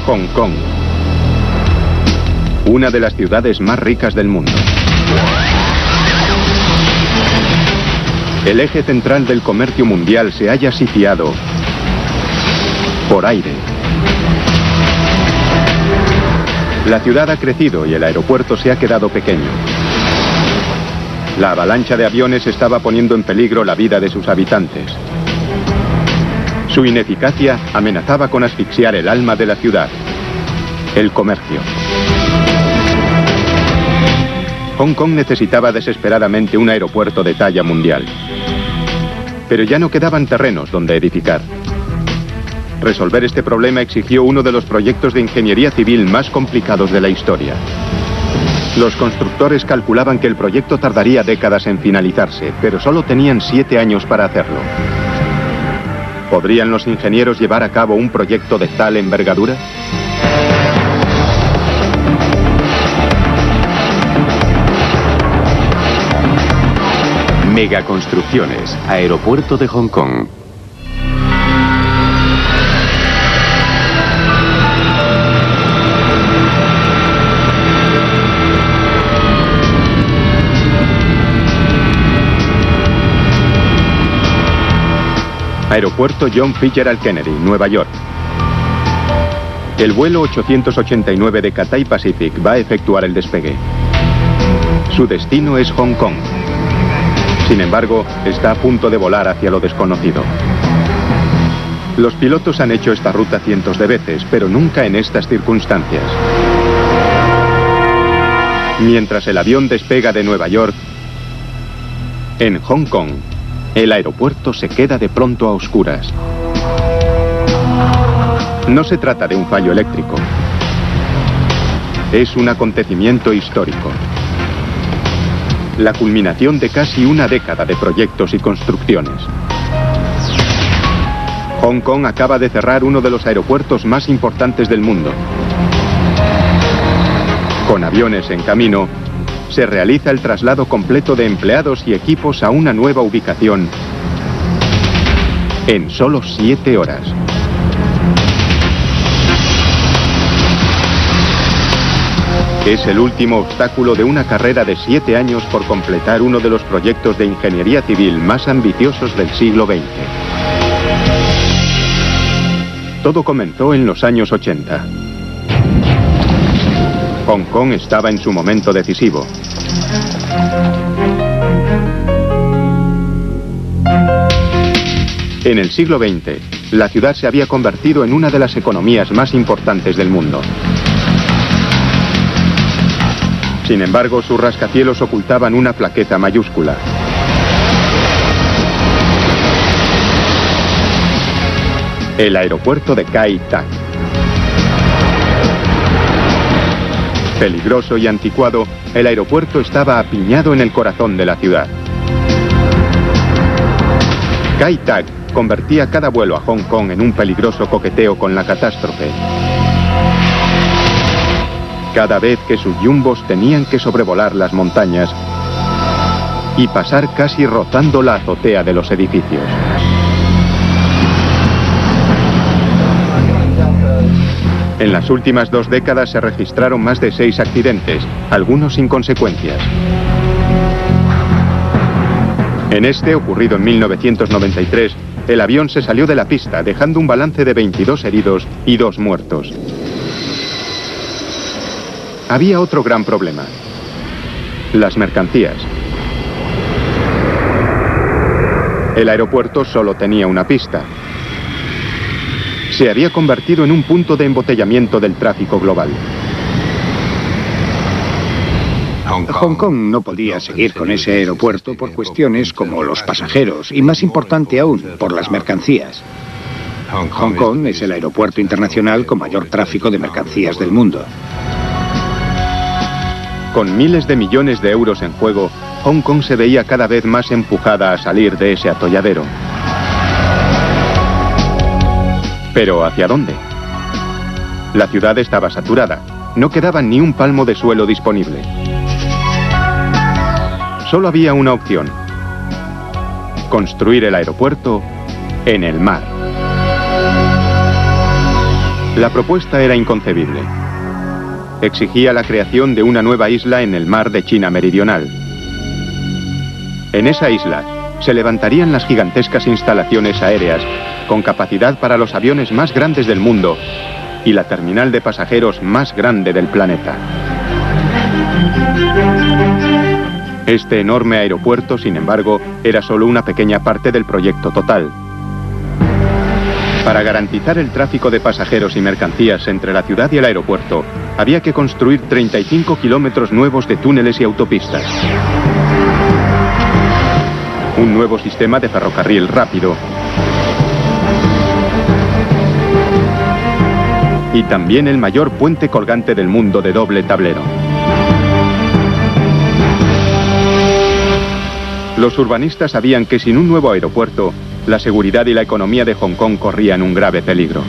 Hong Kong, una de las ciudades más ricas del mundo. El eje central del comercio mundial se halla sitiado por aire. La ciudad ha crecido y el aeropuerto se ha quedado pequeño. La avalancha de aviones estaba poniendo en peligro la vida de sus habitantes. Su ineficacia amenazaba con asfixiar el alma de la ciudad, el comercio. Hong Kong necesitaba desesperadamente un aeropuerto de talla mundial. Pero ya no quedaban terrenos donde edificar. Resolver este problema exigió uno de los proyectos de ingeniería civil más complicados de la historia. Los constructores calculaban que el proyecto tardaría décadas en finalizarse, pero solo tenían 7 años para hacerlo. ¿Podrían los ingenieros llevar a cabo un proyecto de tal envergadura? Megaconstrucciones, Aeropuerto de Hong Kong. Aeropuerto John Fitzgerald Kennedy, Nueva York. El vuelo 889 de Cathay Pacific va a efectuar el despegue. Su destino es Hong Kong. Sin embargo, está a punto de volar hacia lo desconocido. Los pilotos han hecho esta ruta cientos de veces, pero nunca en estas circunstancias. Mientras el avión despega de Nueva York, en Hong Kong, el aeropuerto se queda de pronto a oscuras. No se trata de un fallo eléctrico. Es un acontecimiento histórico. La culminación de casi una década de proyectos y construcciones. Hong Kong acaba de cerrar uno de los aeropuertos más importantes del mundo. Con aviones en camino, se realiza el traslado completo de empleados y equipos a una nueva ubicación en solo 7 horas. Es el último obstáculo de una carrera de 7 años por completar uno de los proyectos de ingeniería civil más ambiciosos del siglo XX. Todo comenzó en los años 80. Hong Kong estaba en su momento decisivo. En el siglo XX, la ciudad se había convertido en una de las economías más importantes del mundo. Sin embargo, sus rascacielos ocultaban una flaqueza mayúscula. El aeropuerto de Kai Tak. Peligroso y anticuado, el aeropuerto estaba apiñado en el corazón de la ciudad. Kai Tak convertía cada vuelo a Hong Kong en un peligroso coqueteo con la catástrofe. Cada vez que sus jumbos tenían que sobrevolar las montañas y pasar casi rozando la azotea de los edificios. En las últimas 2 décadas se registraron más de 6 accidentes, algunos sin consecuencias. En este, ocurrido en 1993, el avión se salió de la pista, dejando un balance de 22 heridos y 2 muertos. Había otro gran problema: las mercancías. El aeropuerto solo tenía una pista. Se había convertido en un punto de embotellamiento del tráfico global. Hong Kong no podía seguir con ese aeropuerto por cuestiones como los pasajeros y, más importante aún, por las mercancías. Hong Kong es el aeropuerto internacional con mayor tráfico de mercancías del mundo. Con miles de millones de euros en juego, Hong Kong se veía cada vez más empujada a salir de ese atolladero. ¿Pero hacia dónde? La ciudad estaba saturada. No quedaba ni un palmo de suelo disponible. Solo había una opción: construir el aeropuerto en el mar. La propuesta era inconcebible. Exigía la creación de una nueva isla en el mar de China Meridional. En esa isla se levantarían las gigantescas instalaciones aéreas con capacidad para los aviones más grandes del mundo y la terminal de pasajeros más grande del planeta. Este enorme aeropuerto, sin embargo, era solo una pequeña parte del proyecto total. Para garantizar el tráfico de pasajeros y mercancías entre la ciudad y el aeropuerto, había que construir 35 kilómetros nuevos de túneles y autopistas. Un nuevo sistema de ferrocarril rápido. Y también el mayor puente colgante del mundo de doble tablero. Los urbanistas sabían que sin un nuevo aeropuerto, la seguridad y la economía de Hong Kong corrían un grave peligro.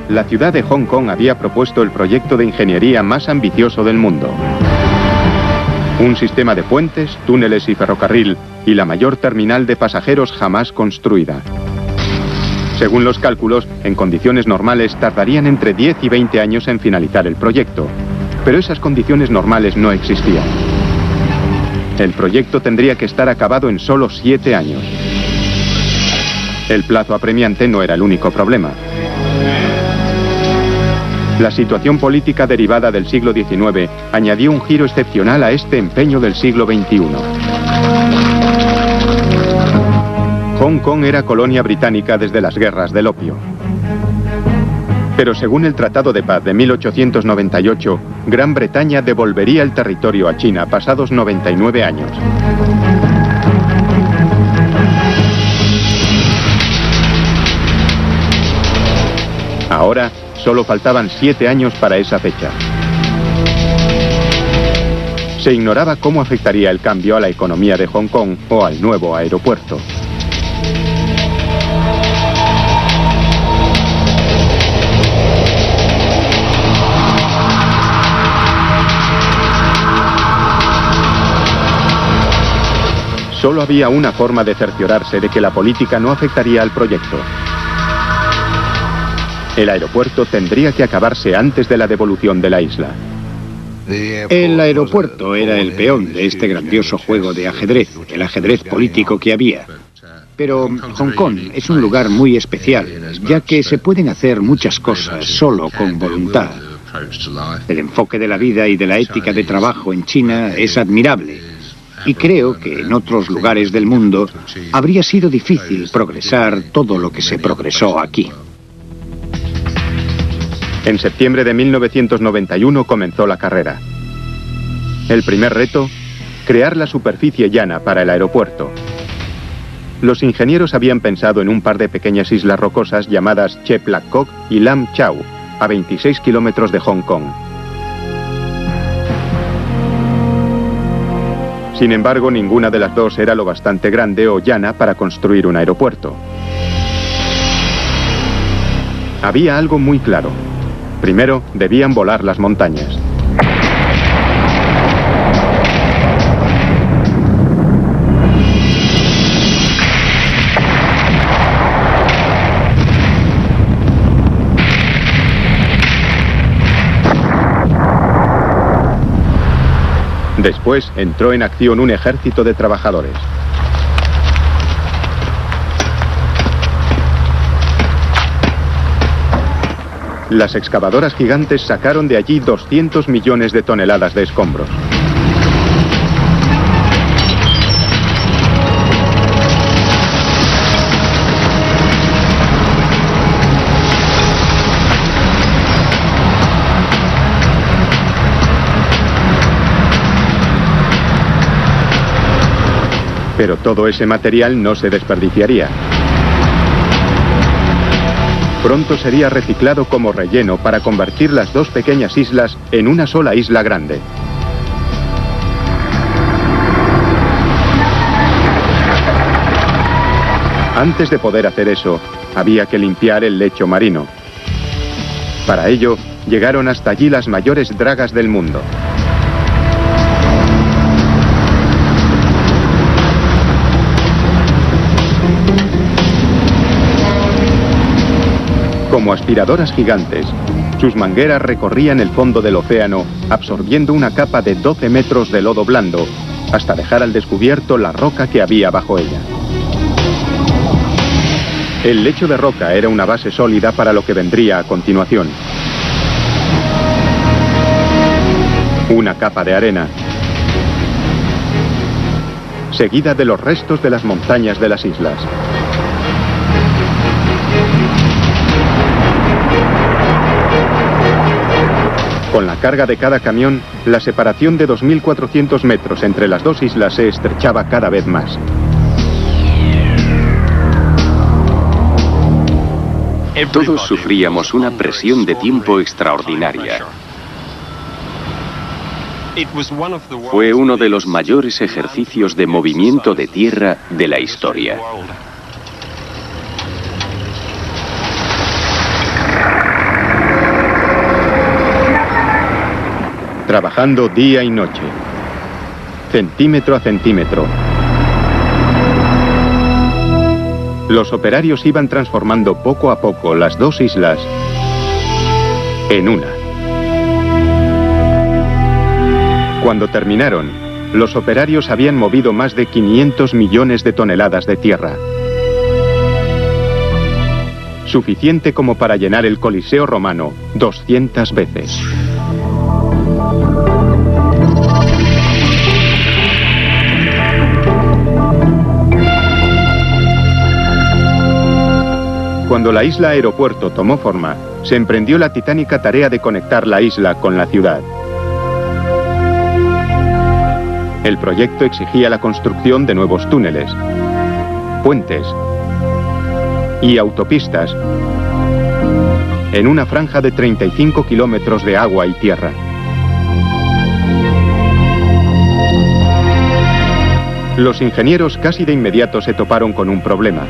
La ciudad de Hong Kong había propuesto el proyecto de ingeniería más ambicioso del mundo. Un sistema de puentes, túneles y ferrocarril y la mayor terminal de pasajeros jamás construida. Según los cálculos, en condiciones normales tardarían entre 10 y 20 años en finalizar el proyecto. Pero esas condiciones normales no existían. El proyecto tendría que estar acabado en solo 7 años. El plazo apremiante no era el único problema. La situación política derivada del siglo XIX añadió un giro excepcional a este empeño del siglo XXI. Hong Kong era colonia británica desde las guerras del opio. Pero según el Tratado de Paz de 1898, Gran Bretaña devolvería el territorio a China pasados 99 años. Ahora, solo faltaban 7 años para esa fecha. Se ignoraba cómo afectaría el cambio a la economía de Hong Kong o al nuevo aeropuerto. Solo había una forma de cerciorarse de que la política no afectaría al proyecto. El aeropuerto tendría que acabarse antes de la devolución de la isla. El aeropuerto era el peón de este grandioso juego de ajedrez, el ajedrez político que había. Pero Hong Kong es un lugar muy especial, ya que se pueden hacer muchas cosas solo con voluntad. El enfoque de la vida y de la ética de trabajo en China es admirable. Y creo que en otros lugares del mundo habría sido difícil progresar todo lo que se progresó aquí. En septiembre de 1991 comenzó la carrera. El primer reto, crear la superficie llana para el aeropuerto. Los ingenieros habían pensado en un par de pequeñas islas rocosas llamadas Chep Lap Kok y Lam Chau, a 26 kilómetros de Hong Kong. Sin embargo, ninguna de las dos era lo bastante grande o llana para construir un aeropuerto. Había algo muy claro. Primero, debían volar las montañas. Después entró en acción un ejército de trabajadores. Las excavadoras gigantes sacaron de allí 200 millones de toneladas de escombros. Pero todo ese material no se desperdiciaría. Pronto sería reciclado como relleno para convertir las dos pequeñas islas en una sola isla grande. Antes de poder hacer eso, había que limpiar el lecho marino. Para ello, llegaron hasta allí las mayores dragas del mundo. como aspiradoras gigantes. Sus mangueras recorrían el fondo del océano, absorbiendo una capa de 12 metros de lodo blando, hasta dejar al descubierto la roca que había bajo ella. El lecho de roca era una base sólida para lo que vendría a continuación. Una capa de arena, seguida de los restos de las montañas de las islas. Con la carga de cada camión, la separación de 2.400 metros entre las dos islas se estrechaba cada vez más. Todos sufríamos una presión de tiempo extraordinaria. Fue uno de los mayores ejercicios de movimiento de tierra de la historia. Trabajando día y noche, centímetro a centímetro. Los operarios iban transformando poco a poco las dos islas en una. Cuando terminaron, los operarios habían movido más de 500 millones de toneladas de tierra. Suficiente como para llenar el Coliseo romano 200 veces. Cuando la isla aeropuerto tomó forma, se emprendió la titánica tarea de conectar la isla con la ciudad. El proyecto exigía la construcción de nuevos túneles, puentes y autopistas en una franja de 35 kilómetros de agua y tierra. Los ingenieros casi de inmediato se toparon con un problema: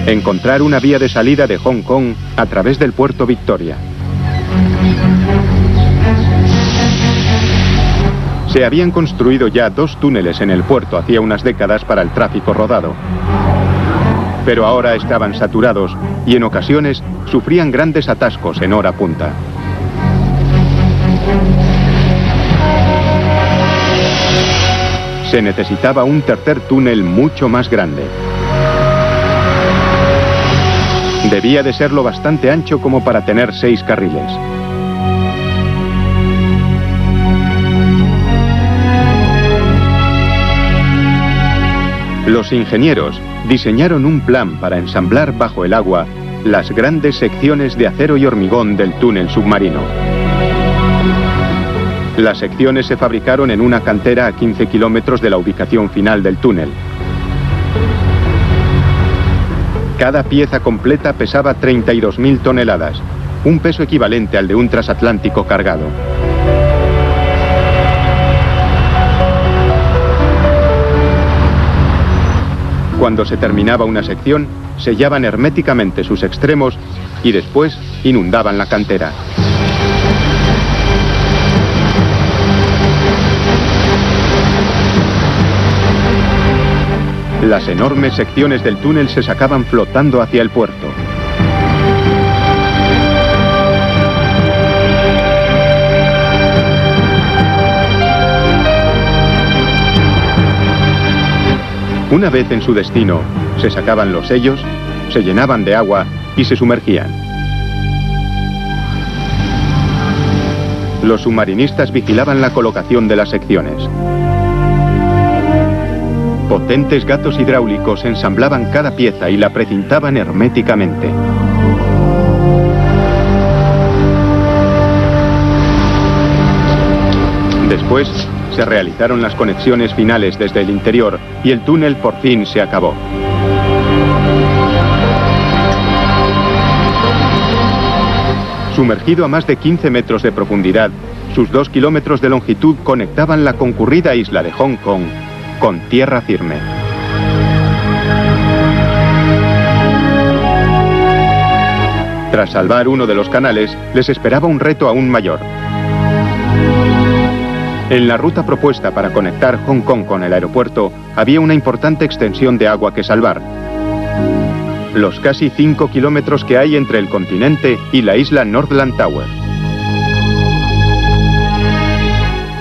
encontrar una vía de salida de Hong Kong a través del puerto Victoria. Se habían construido ya 2 túneles en el puerto hacía unas décadas para el tráfico rodado. Pero ahora estaban saturados y en ocasiones sufrían grandes atascos en hora punta. Se necesitaba un tercer túnel mucho más grande. Debía de ser lo bastante ancho como para tener 6 carriles. Los ingenieros diseñaron un plan para ensamblar bajo el agua las grandes secciones de acero y hormigón del túnel submarino. Las secciones se fabricaron en una cantera a 15 kilómetros de la ubicación final del túnel. Cada pieza completa pesaba 32.000 toneladas, un peso equivalente al de un transatlántico cargado. Cuando se terminaba una sección, sellaban herméticamente sus extremos y después inundaban la cantera. Las enormes secciones del túnel se sacaban flotando hacia el puerto. Una vez en su destino, se sacaban los sellos, se llenaban de agua y se sumergían. Los submarinistas vigilaban la colocación de las secciones. Potentes gatos hidráulicos ensamblaban cada pieza y la precintaban herméticamente. Después, se realizaron las conexiones finales desde el interior y el túnel por fin se acabó. Sumergido a más de 15 metros de profundidad, sus 2 kilómetros de longitud conectaban la concurrida isla de Hong Kong con tierra firme. Tras salvar uno de los canales, les esperaba un reto aún mayor. En la ruta propuesta para conectar Hong Kong con el aeropuerto, había una importante extensión de agua que salvar. los casi 5 kilómetros que hay entre el continente y la isla Northland Tower.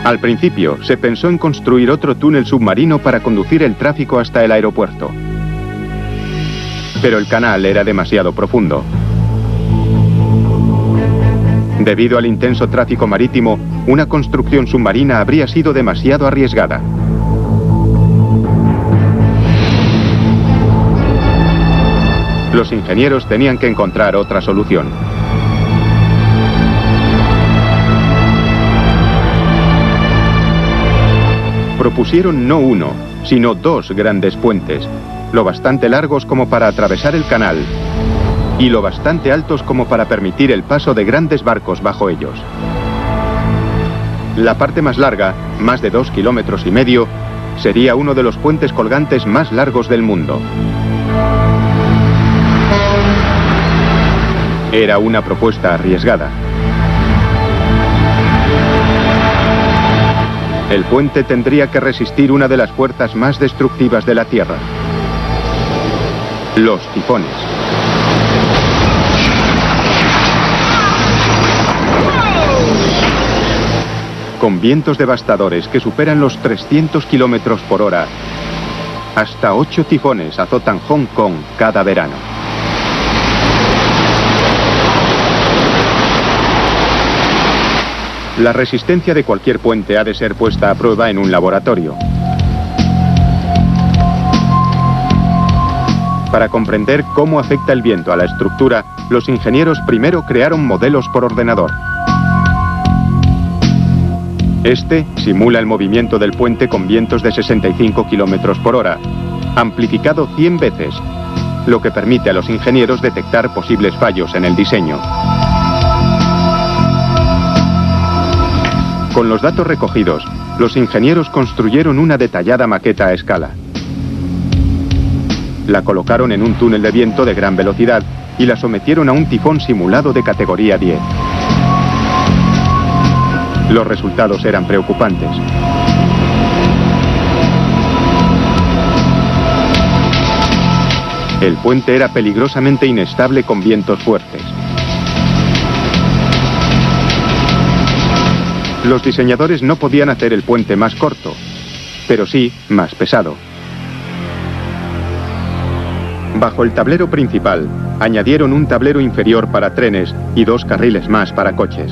Al principio, se pensó en construir otro túnel submarino para conducir el tráfico hasta el aeropuerto. Pero el canal era demasiado profundo. Debido al intenso tráfico marítimo, una construcción submarina habría sido demasiado arriesgada. Los ingenieros tenían que encontrar otra solución. Propusieron no uno, sino dos grandes puentes, lo bastante largos como para atravesar el canal y lo bastante altos como para permitir el paso de grandes barcos bajo ellos. La parte más larga, más de 2,5 kilómetros, sería uno de los puentes colgantes más largos del mundo. Era una propuesta arriesgada. El puente tendría que resistir una de las fuerzas más destructivas de la Tierra: los tifones. Con vientos devastadores que superan los 300 kilómetros por hora, hasta 8 tifones azotan Hong Kong cada verano. La resistencia de cualquier puente ha de ser puesta a prueba en un laboratorio. Para comprender cómo afecta el viento a la estructura, los ingenieros primero crearon modelos por ordenador. Este simula el movimiento del puente con vientos de 65 kilómetros por hora, amplificado 100 veces, lo que permite a los ingenieros detectar posibles fallos en el diseño. Con los datos recogidos, los ingenieros construyeron una detallada maqueta a escala. La colocaron en un túnel de viento de gran velocidad y la sometieron a un tifón simulado de categoría 10. Los resultados eran preocupantes. El puente era peligrosamente inestable con vientos fuertes. Los diseñadores no podían hacer el puente más corto, pero sí más pesado. Bajo el tablero principal, añadieron un tablero inferior para trenes y 2 carriles más para coches.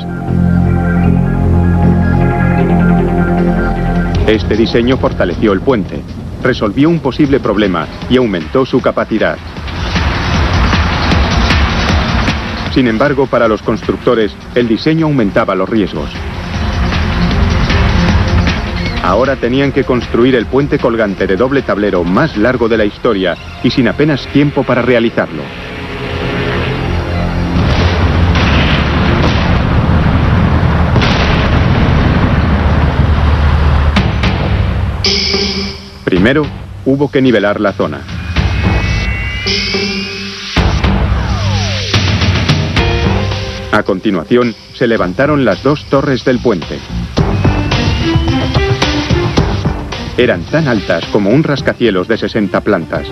Este diseño fortaleció el puente, resolvió un posible problema y aumentó su capacidad. Sin embargo, para los constructores, el diseño aumentaba los riesgos. Ahora tenían que construir el puente colgante de doble tablero más largo de la historia y sin apenas tiempo para realizarlo. Primero, hubo que nivelar la zona. A continuación, se levantaron las 2 torres del puente. Eran tan altas como un rascacielos de 60 plantas.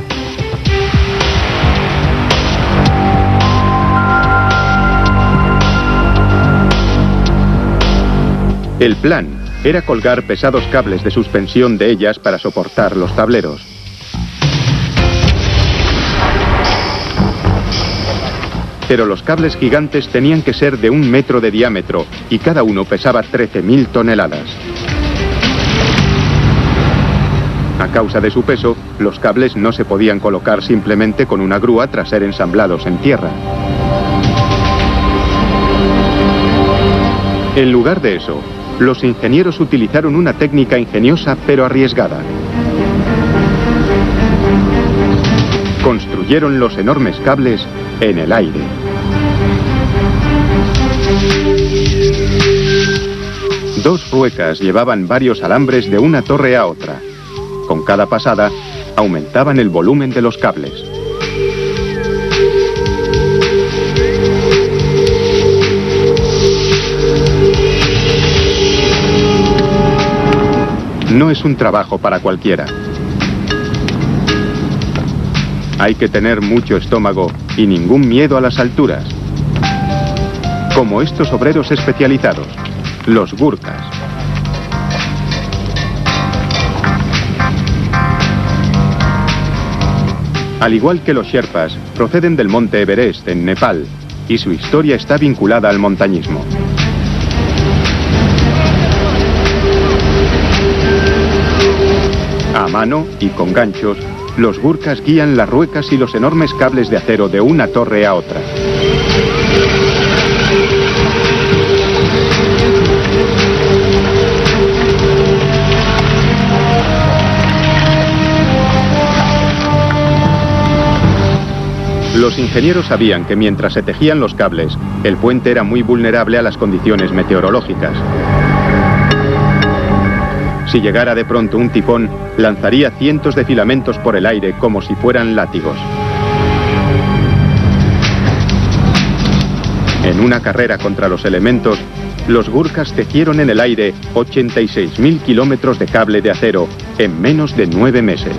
El plan era colgar pesados cables de suspensión de ellas para soportar los tableros. Pero los cables gigantes tenían que ser de 1 metro de diámetro y cada uno pesaba 13.000 toneladas. A causa de su peso, los cables no se podían colocar simplemente con una grúa tras ser ensamblados en tierra. En lugar de eso, los ingenieros utilizaron una técnica ingeniosa pero arriesgada. Construyeron los enormes cables en el aire. Dos ruecas llevaban varios alambres de una torre a otra. Con cada pasada, aumentaban el volumen de los cables. No es un trabajo para cualquiera. Hay que tener mucho estómago y ningún miedo a las alturas. Como estos obreros especializados, los Gurkhas. Al igual que los Sherpas, proceden del monte Everest, en Nepal, y su historia está vinculada al montañismo. A mano y con ganchos, los Gurkhas guían las ruecas y los enormes cables de acero de una torre a otra. Los ingenieros sabían que mientras se tejían los cables, el puente era muy vulnerable a las condiciones meteorológicas. Si llegara de pronto un tifón, lanzaría cientos de filamentos por el aire como si fueran látigos. En una carrera contra los elementos, los Gurkhas tejieron en el aire 86.000 kilómetros de cable de acero en menos de 9 meses.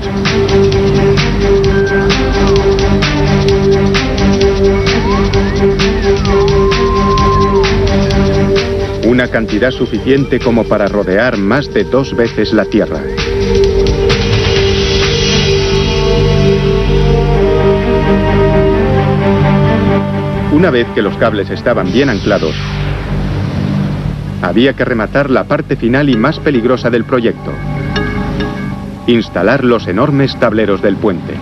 Una cantidad suficiente como para rodear más de 2 veces la Tierra. Una vez que los cables estaban bien anclados, había que rematar la parte final y más peligrosa del proyecto: instalar los enormes tableros del puente.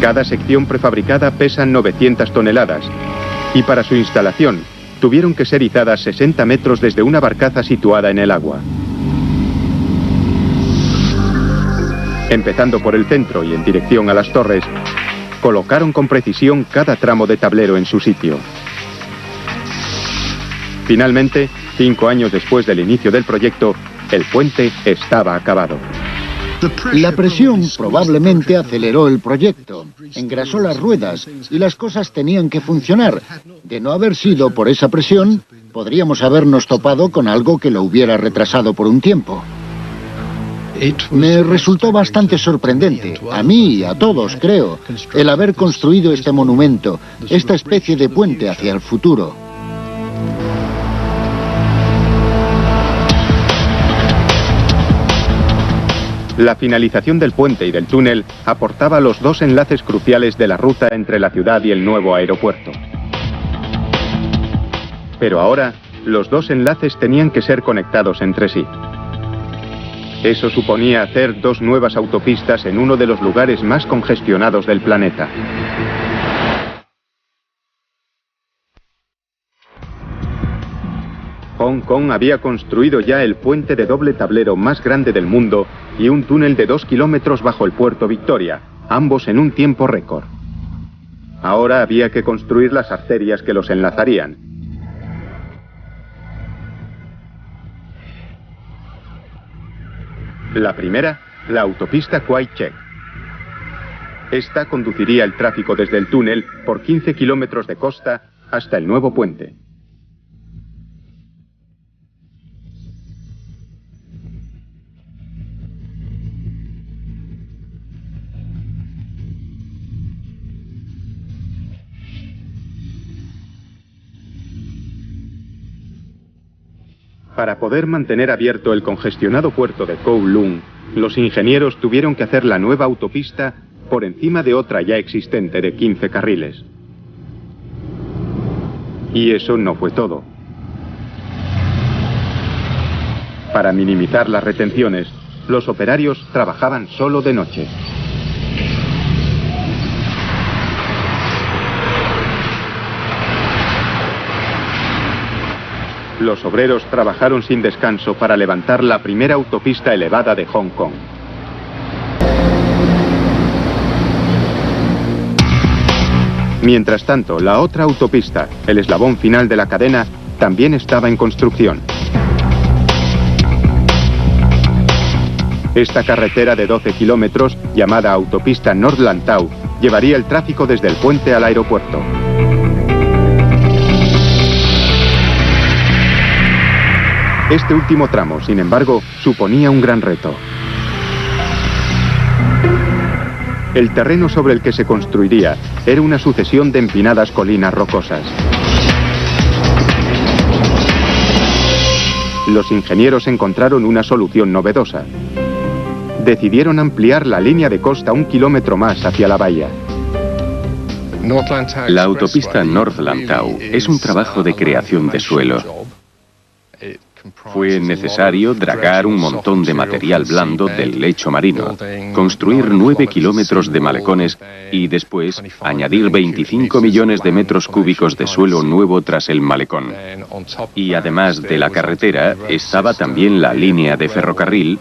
Cada sección prefabricada pesa 900 toneladas. Y para su instalación, tuvieron que ser izadas 60 metros desde una barcaza situada en el agua. Empezando por el centro y en dirección a las torres, colocaron con precisión cada tramo de tablero en su sitio. Finalmente, 5 años después del inicio del proyecto, el puente estaba acabado. La presión probablemente aceleró el proyecto, engrasó las ruedas y las cosas tenían que funcionar. De no haber sido por esa presión, podríamos habernos topado con algo que lo hubiera retrasado por un tiempo. Me resultó bastante sorprendente, a mí y a todos, creo, el haber construido este monumento, esta especie de puente hacia el futuro. La finalización del puente y del túnel aportaba los 2 enlaces cruciales de la ruta entre la ciudad y el nuevo aeropuerto. Pero ahora, los 2 enlaces tenían que ser conectados entre sí. Eso suponía hacer 2 nuevas autopistas en uno de los lugares más congestionados del planeta. Hong Kong había construido ya el puente de doble tablero más grande del mundo y un túnel de 2 kilómetros bajo el puerto Victoria, ambos en un tiempo récord. Ahora había que construir las arterias que los enlazarían. La primera, la autopista Kwai Chek. Esta conduciría el tráfico desde el túnel por 15 kilómetros de costa hasta el nuevo puente. Para poder mantener abierto el congestionado puerto de Kowloon, los ingenieros tuvieron que hacer la nueva autopista por encima de otra ya existente de 15 carriles. Y eso no fue todo. Para minimizar las retenciones, los operarios trabajaban solo de noche. Los obreros trabajaron sin descanso para levantar la primera autopista elevada de Hong Kong. Mientras tanto, la otra autopista, el eslabón final de la cadena, también estaba en construcción. Esta carretera de 12 kilómetros, llamada autopista Nord Lantau, llevaría el tráfico desde el puente al aeropuerto. Este último tramo, sin embargo, suponía un gran reto. El terreno sobre el que se construiría era una sucesión de empinadas colinas rocosas. Los ingenieros encontraron una solución novedosa. Decidieron ampliar la línea de costa 1 kilómetro más hacia la bahía. La autopista North Lantau es un trabajo de creación de suelo. Fue necesario dragar un montón de material blando del lecho marino, construir 9 kilómetros de malecones y después añadir 25 millones de metros cúbicos de suelo nuevo tras el malecón. Y además de la carretera, estaba también la línea de ferrocarril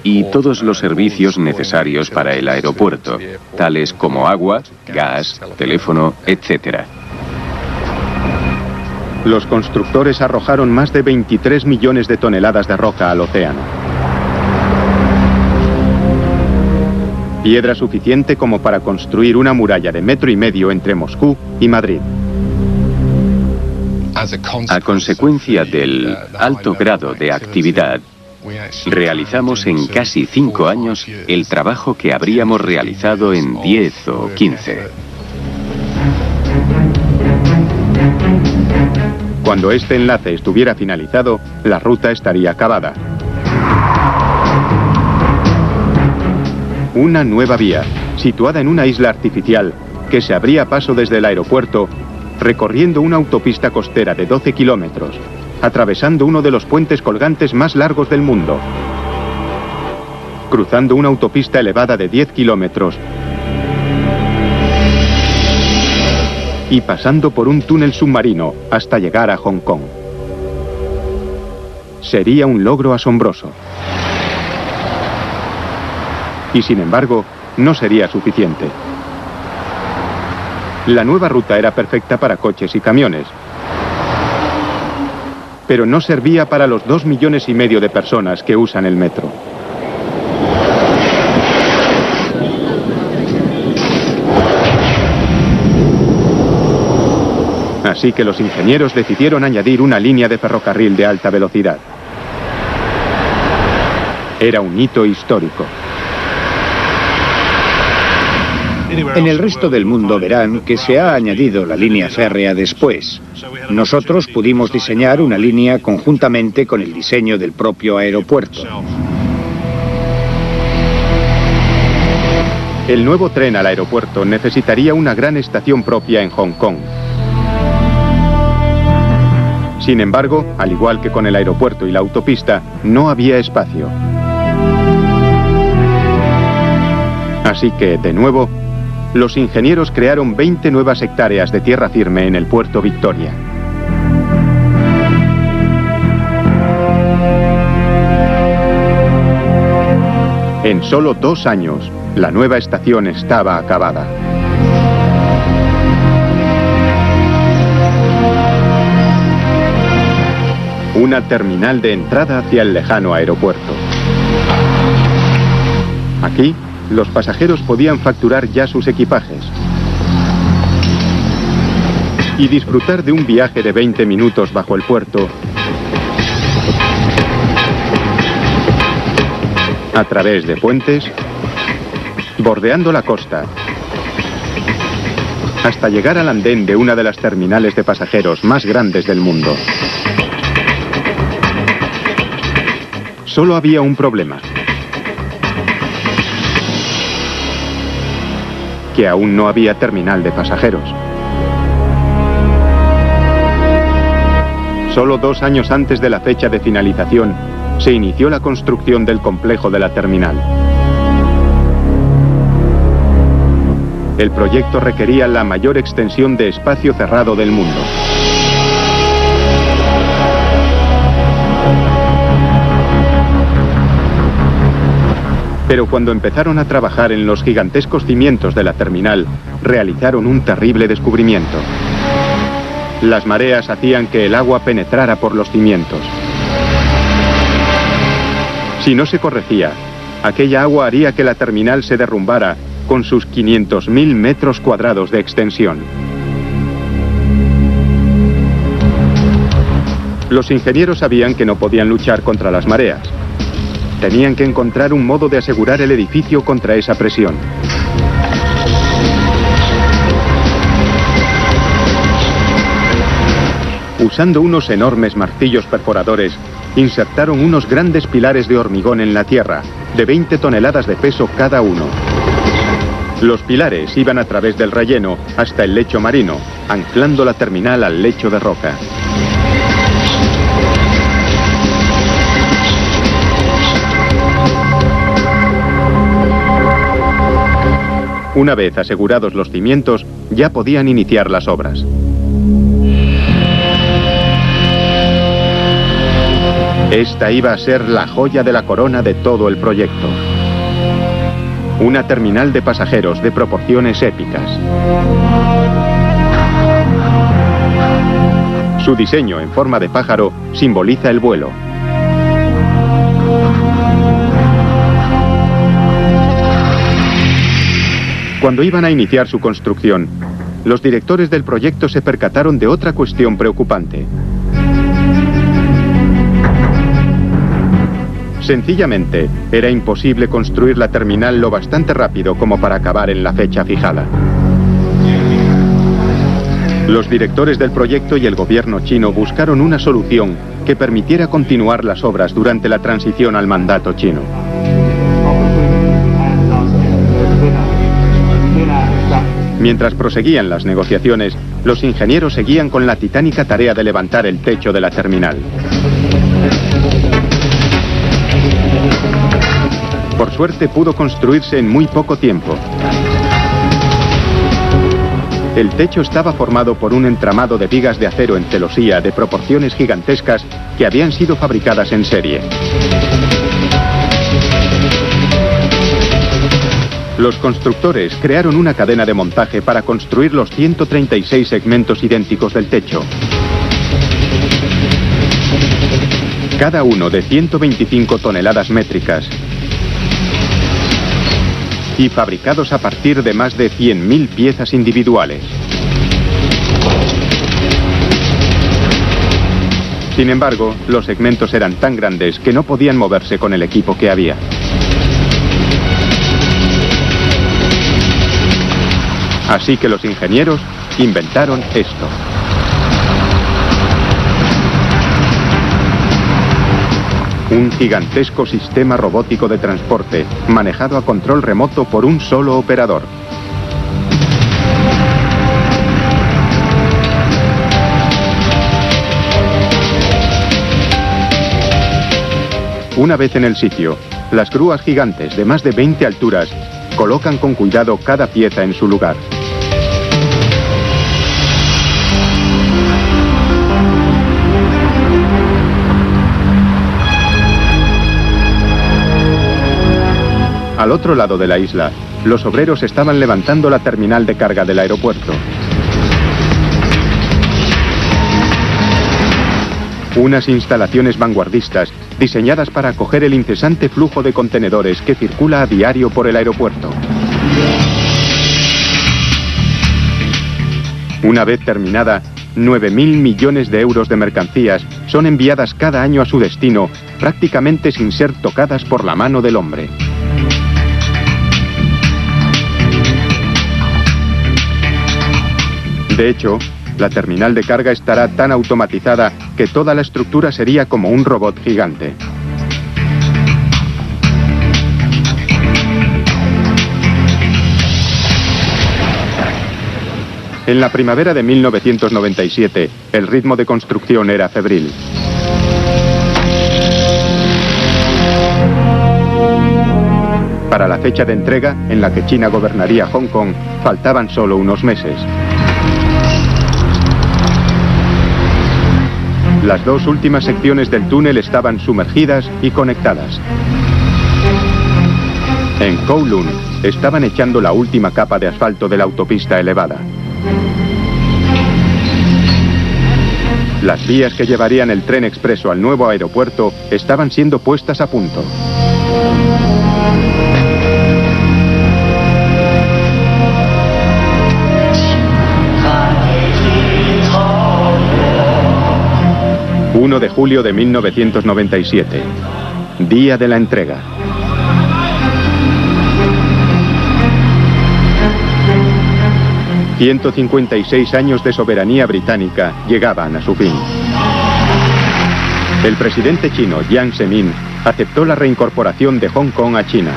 y todos los servicios necesarios para el aeropuerto, tales como agua, gas, teléfono, etc. Los constructores arrojaron más de 23 millones de toneladas de roca al océano. Piedra suficiente como para construir una muralla de 1,5 metros entre Moscú y Madrid. A consecuencia del alto grado de actividad, realizamos en casi 5 años el trabajo que habríamos realizado en 10 o 15. Cuando este enlace estuviera finalizado, la ruta estaría acabada. Una nueva vía, situada en una isla artificial, que se abría paso desde el aeropuerto, recorriendo una autopista costera de 12 kilómetros, atravesando uno de los puentes colgantes más largos del mundo, cruzando una autopista elevada de 10 kilómetros y pasando por un túnel submarino hasta llegar a Hong Kong. Sería un logro asombroso. Y sin embargo, no sería suficiente. La nueva ruta era perfecta para coches y camiones, pero no servía para los 2,5 millones de personas que usan el metro. Así que los ingenieros decidieron añadir una línea de ferrocarril de alta velocidad. Era un hito histórico. En el resto del mundo verán que se ha añadido la línea férrea después. Nosotros pudimos diseñar una línea conjuntamente con el diseño del propio aeropuerto. El nuevo tren al aeropuerto necesitaría una gran estación propia en Hong Kong. Sin embargo, al igual que con el aeropuerto y la autopista, no había espacio. Así que, de nuevo, los ingenieros crearon 20 nuevas hectáreas de tierra firme en el puerto Victoria. En solo 2 años, la nueva estación estaba acabada. Una terminal de entrada hacia el lejano aeropuerto. Aquí, los pasajeros podían facturar ya sus equipajes y disfrutar de un viaje de 20 minutos bajo el puerto, a través de puentes, bordeando la costa, hasta llegar al andén de una de las terminales de pasajeros más grandes del mundo. Solo había un problema: que aún no había terminal de pasajeros. Solo 2 años antes de la fecha de finalización, se inició la construcción del complejo de la terminal. El proyecto requería la mayor extensión de espacio cerrado del mundo. Pero cuando empezaron a trabajar en los gigantescos cimientos de la terminal, realizaron un terrible descubrimiento. Las mareas hacían que el agua penetrara por los cimientos. Si no se corregía, aquella agua haría que la terminal se derrumbara con sus 500.000 metros cuadrados de extensión. Los ingenieros sabían que no podían luchar contra las mareas. Tenían que encontrar un modo de asegurar el edificio contra esa presión. usando unos enormes martillos perforadores, insertaron unos grandes pilares de hormigón en la tierra, de 20 toneladas de peso cada uno. Los pilares iban a través del relleno hasta el lecho marino, anclando la terminal al lecho de roca. Una vez asegurados los cimientos, ya podían iniciar las obras. Esta iba a ser la joya de la corona de todo el proyecto. Una terminal de pasajeros de proporciones épicas. Su diseño en forma de pájaro simboliza el vuelo. Cuando iban a iniciar su construcción, los directores del proyecto se percataron de otra cuestión preocupante. Sencillamente, era imposible construir la terminal lo bastante rápido como para acabar en la fecha fijada. Los directores del proyecto y el gobierno chino buscaron una solución que permitiera continuar las obras durante la transición al mandato chino. Mientras proseguían las negociaciones, los ingenieros seguían con la titánica tarea de levantar el techo de la terminal. Por suerte pudo construirse en muy poco tiempo. El techo estaba formado por un entramado de vigas de acero en celosía de proporciones gigantescas que habían sido fabricadas en serie. Los constructores crearon una cadena de montaje para construir los 136 segmentos idénticos del techo. Cada uno de 125 toneladas métricas y fabricados a partir de más de 100.000 piezas individuales. Sin embargo, los segmentos eran tan grandes que no podían moverse con el equipo que había. Así que los ingenieros inventaron esto. Un gigantesco sistema robótico de transporte, manejado a control remoto por un solo operador. Una vez en el sitio, las grúas gigantes de más de 20 alturas colocan con cuidado cada pieza en su lugar. Al otro lado de la isla, los obreros estaban levantando la terminal de carga del aeropuerto. Unas instalaciones vanguardistas diseñadas para acoger el incesante flujo de contenedores que circula a diario por el aeropuerto. Una vez terminada, 9.000 millones de euros de mercancías son enviadas cada año a su destino, prácticamente sin ser tocadas por la mano del hombre. De hecho, la terminal de carga estará tan automatizada que toda la estructura sería como un robot gigante. En la primavera de 1997, el ritmo de construcción era febril. Para la fecha de entrega, en la que China gobernaría Hong Kong, faltaban solo unos meses. Las dos últimas secciones del túnel estaban sumergidas y conectadas. En Kowloon estaban echando la última capa de asfalto de la autopista elevada. Las vías que llevarían el tren expreso al nuevo aeropuerto estaban siendo puestas a punto. ...1 de julio de 1997... día de la entrega. 156 años de soberanía británica llegaban a su fin. El presidente chino Jiang Zemin aceptó la reincorporación de Hong Kong a China.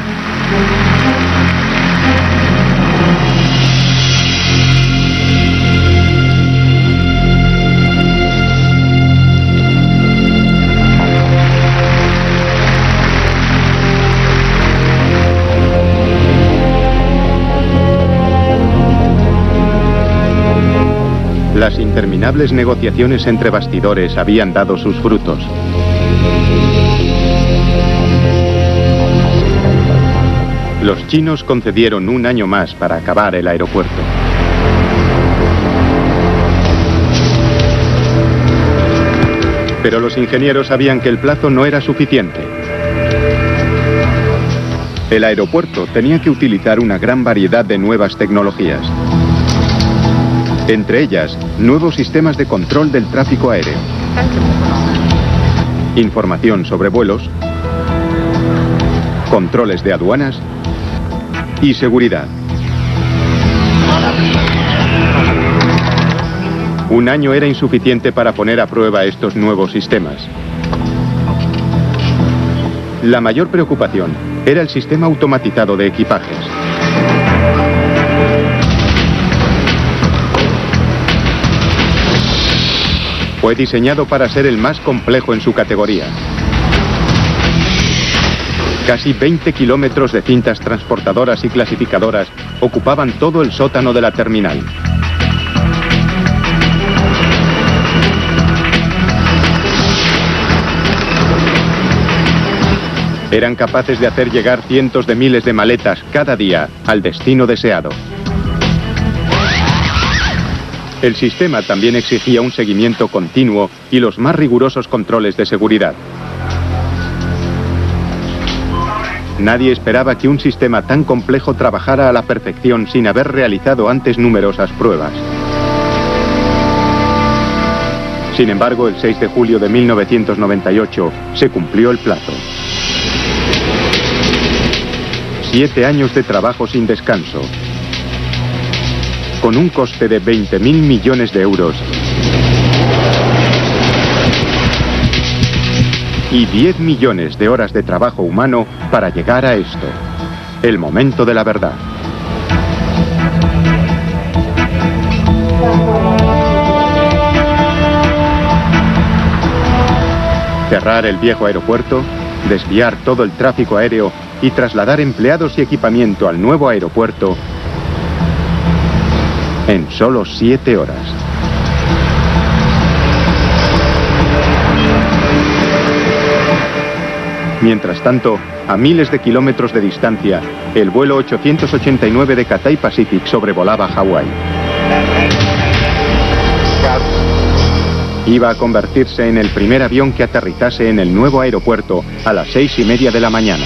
Las interminables negociaciones entre bastidores habían dado sus frutos. Los chinos concedieron un año más para acabar el aeropuerto. Pero los ingenieros sabían que el plazo no era suficiente. El aeropuerto tenía que utilizar una gran variedad de nuevas tecnologías. Entre ellas, nuevos sistemas de control del tráfico aéreo, información sobre vuelos, controles de aduanas y seguridad. Un año era insuficiente para poner a prueba estos nuevos sistemas. La mayor preocupación era el sistema automatizado de equipajes. Fue diseñado para ser el más complejo en su categoría. Casi 20 kilómetros de cintas transportadoras y clasificadoras ocupaban todo el sótano de la terminal. Eran capaces de hacer llegar cientos de miles de maletas cada día al destino deseado. El sistema también exigía un seguimiento continuo y los más rigurosos controles de seguridad. Nadie esperaba que un sistema tan complejo trabajara a la perfección sin haber realizado antes numerosas pruebas. Sin embargo, el 6 de julio de 1998 se cumplió el plazo. 7 años de trabajo sin descanso, con un coste de 20.000 millones de euros y 10 millones de horas de trabajo humano para llegar a esto, el momento de la verdad. Cerrar el viejo aeropuerto, desviar todo el tráfico aéreo y trasladar empleados y equipamiento al nuevo aeropuerto en solo 7 horas. Mientras tanto, a miles de kilómetros de distancia, el vuelo 889 de Cathay Pacific sobrevolaba Hawái. Iba a convertirse en el primer avión que aterrizase en el nuevo aeropuerto a las 6:30 de la mañana.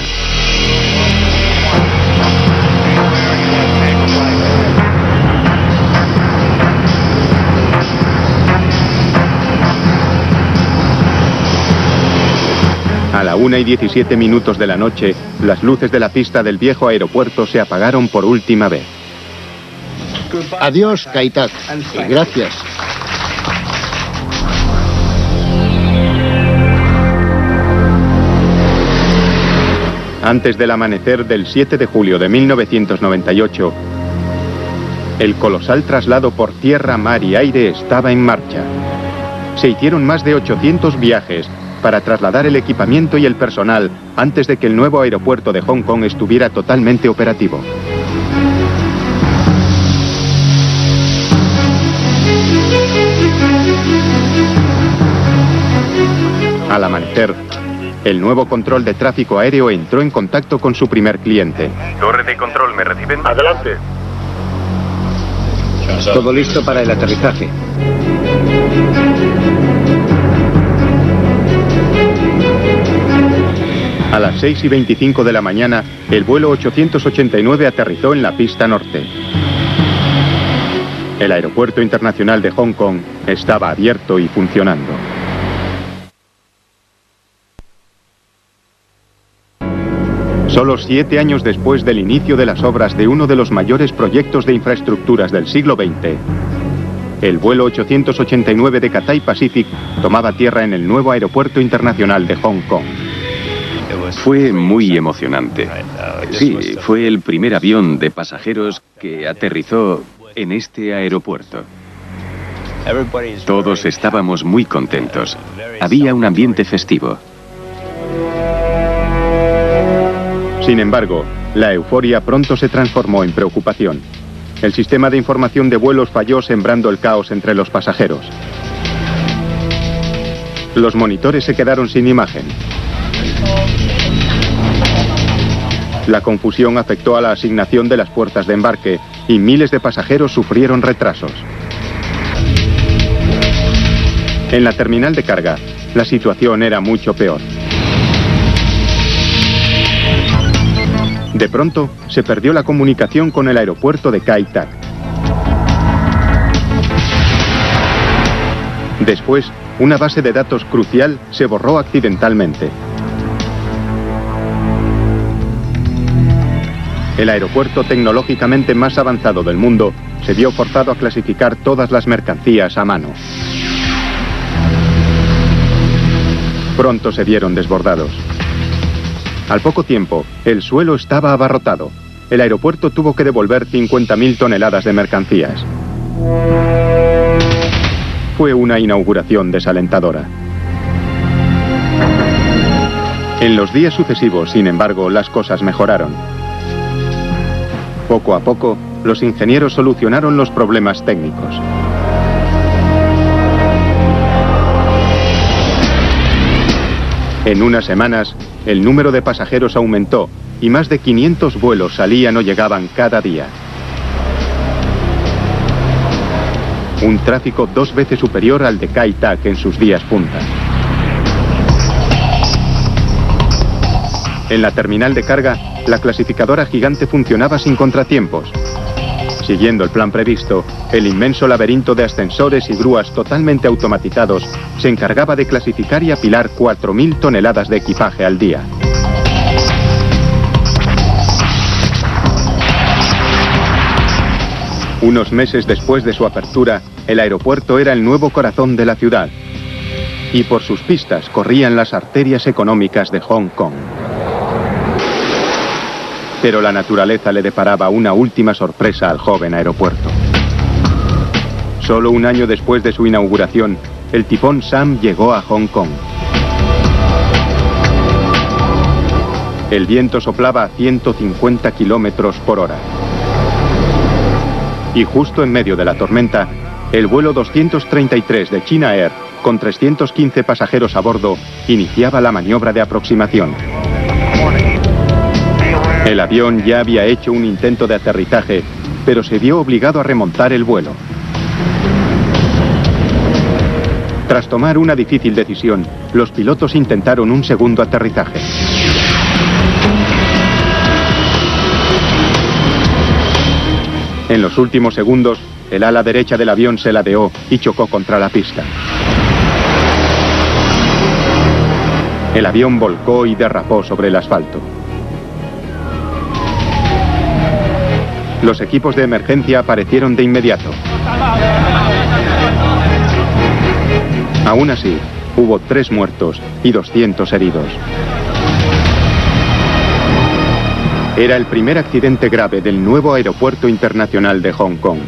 A la 1:17 de la noche, las luces de la pista del viejo aeropuerto se apagaron por última vez. Adiós, Kai-Tak, y gracias. Antes del amanecer del 7 de julio de 1998, el colosal traslado por tierra, mar y aire estaba en marcha. Se hicieron más de 800 viajes para trasladar el equipamiento y el personal antes de que el nuevo aeropuerto de Hong Kong estuviera totalmente operativo. Al amanecer, el nuevo control de tráfico aéreo entró en contacto con su primer cliente. Torre de control, ¿me reciben? Adelante. Todo listo para el aterrizaje. A las 6:25 de la mañana, el vuelo 889 aterrizó en la pista norte. El aeropuerto internacional de Hong Kong estaba abierto y funcionando. Solo 7 años después del inicio de las obras de uno de los mayores proyectos de infraestructuras del siglo XX, el vuelo 889 de Cathay Pacific tomaba tierra en el nuevo aeropuerto internacional de Hong Kong. Fue muy emocionante. Sí, fue el primer avión de pasajeros que aterrizó en este aeropuerto. Todos estábamos muy contentos. Había un ambiente festivo. Sin embargo, la euforia pronto se transformó en preocupación. El sistema de información de vuelos falló, sembrando el caos entre los pasajeros. Los monitores se quedaron sin imagen. La confusión afectó a la asignación de las puertas de embarque y miles de pasajeros sufrieron retrasos. En la terminal de carga, la situación era mucho peor. De pronto, se perdió la comunicación con el aeropuerto de Kai Tak. Después, una base de datos crucial se borró accidentalmente. El aeropuerto tecnológicamente más avanzado del mundo se vio forzado a clasificar todas las mercancías a mano. Pronto se vieron desbordados. Al poco tiempo, el suelo estaba abarrotado. El aeropuerto tuvo que devolver 50.000 toneladas de mercancías. Fue una inauguración desalentadora. En los días sucesivos, sin embargo, las cosas mejoraron. Poco a poco, los ingenieros solucionaron los problemas técnicos. En unas semanas, el número de pasajeros aumentó y más de 500 vuelos salían o llegaban cada día. Un tráfico 2 veces superior al de Kai Tak en sus días punta. En la terminal de carga, la clasificadora gigante funcionaba sin contratiempos. Siguiendo el plan previsto, el inmenso laberinto de ascensores y grúas totalmente automatizados se encargaba de clasificar y apilar 4.000 toneladas de equipaje al día. Unos meses después de su apertura, el aeropuerto era el nuevo corazón de la ciudad. Y por sus pistas corrían las arterias económicas de Hong Kong. Pero la naturaleza le deparaba una última sorpresa al joven aeropuerto. Solo un año después de su inauguración, el tifón Sam llegó a Hong Kong. El viento soplaba a 150 kilómetros por hora. Y justo en medio de la tormenta, el vuelo 233 de China Air, con 315 pasajeros a bordo, iniciaba la maniobra de aproximación. El avión ya había hecho un intento de aterrizaje, pero se vio obligado a remontar el vuelo. Tras tomar una difícil decisión, los pilotos intentaron un segundo aterrizaje. En los últimos segundos, el ala derecha del avión se ladeó y chocó contra la pista. El avión volcó y derrapó sobre el asfalto. Los equipos de emergencia aparecieron de inmediato. Aún así, hubo 3 muertos y 200 heridos. Era el primer accidente grave del nuevo aeropuerto internacional de Hong Kong.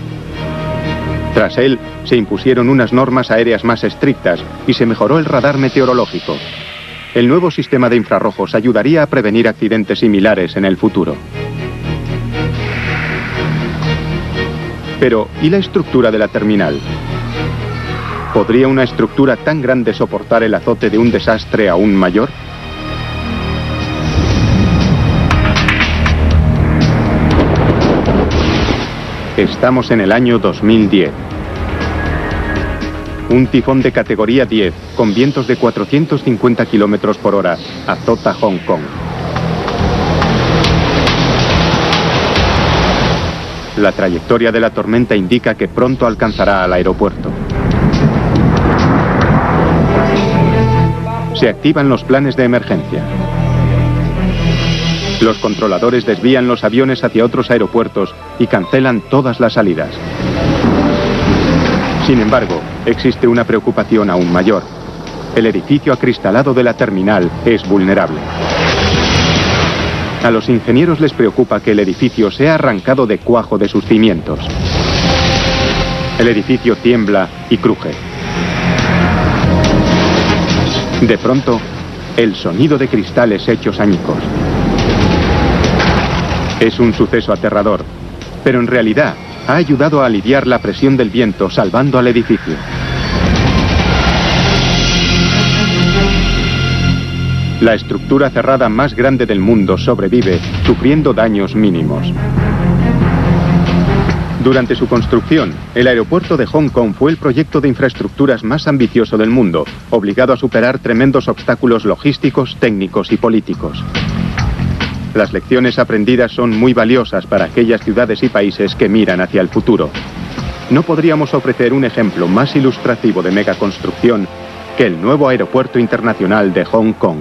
Tras él, se impusieron unas normas aéreas más estrictas y se mejoró el radar meteorológico. El nuevo sistema de infrarrojos ayudaría a prevenir accidentes similares en el futuro. Pero, ¿y la estructura de la terminal? ¿Podría una estructura tan grande soportar el azote de un desastre aún mayor? Estamos en el año 2010. Un tifón de categoría 10, con vientos de 450 kilómetros por hora, azota Hong Kong. La trayectoria de la tormenta indica que pronto alcanzará al aeropuerto. Se activan los planes de emergencia. Los controladores desvían los aviones hacia otros aeropuertos y cancelan todas las salidas. Sin embargo, existe una preocupación aún mayor. El edificio acristalado de la terminal es vulnerable. A los ingenieros les preocupa que el edificio sea arrancado de cuajo de sus cimientos. El edificio tiembla y cruje. De pronto, el sonido de cristales hechos añicos. Es un suceso aterrador, pero en realidad ha ayudado a aliviar la presión del viento, salvando al edificio. La estructura cerrada más grande del mundo sobrevive, sufriendo daños mínimos. Durante su construcción, el aeropuerto de Hong Kong fue el proyecto de infraestructuras más ambicioso del mundo, obligado a superar tremendos obstáculos logísticos, técnicos y políticos. Las lecciones aprendidas son muy valiosas para aquellas ciudades y países que miran hacia el futuro. No podríamos ofrecer un ejemplo más ilustrativo de megaconstrucción que el nuevo aeropuerto internacional de Hong Kong.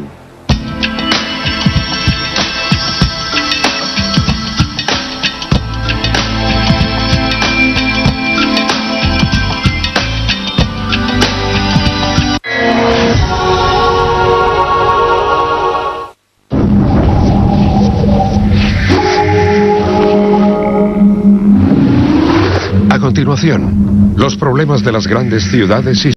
A continuación, los problemas de las grandes ciudades y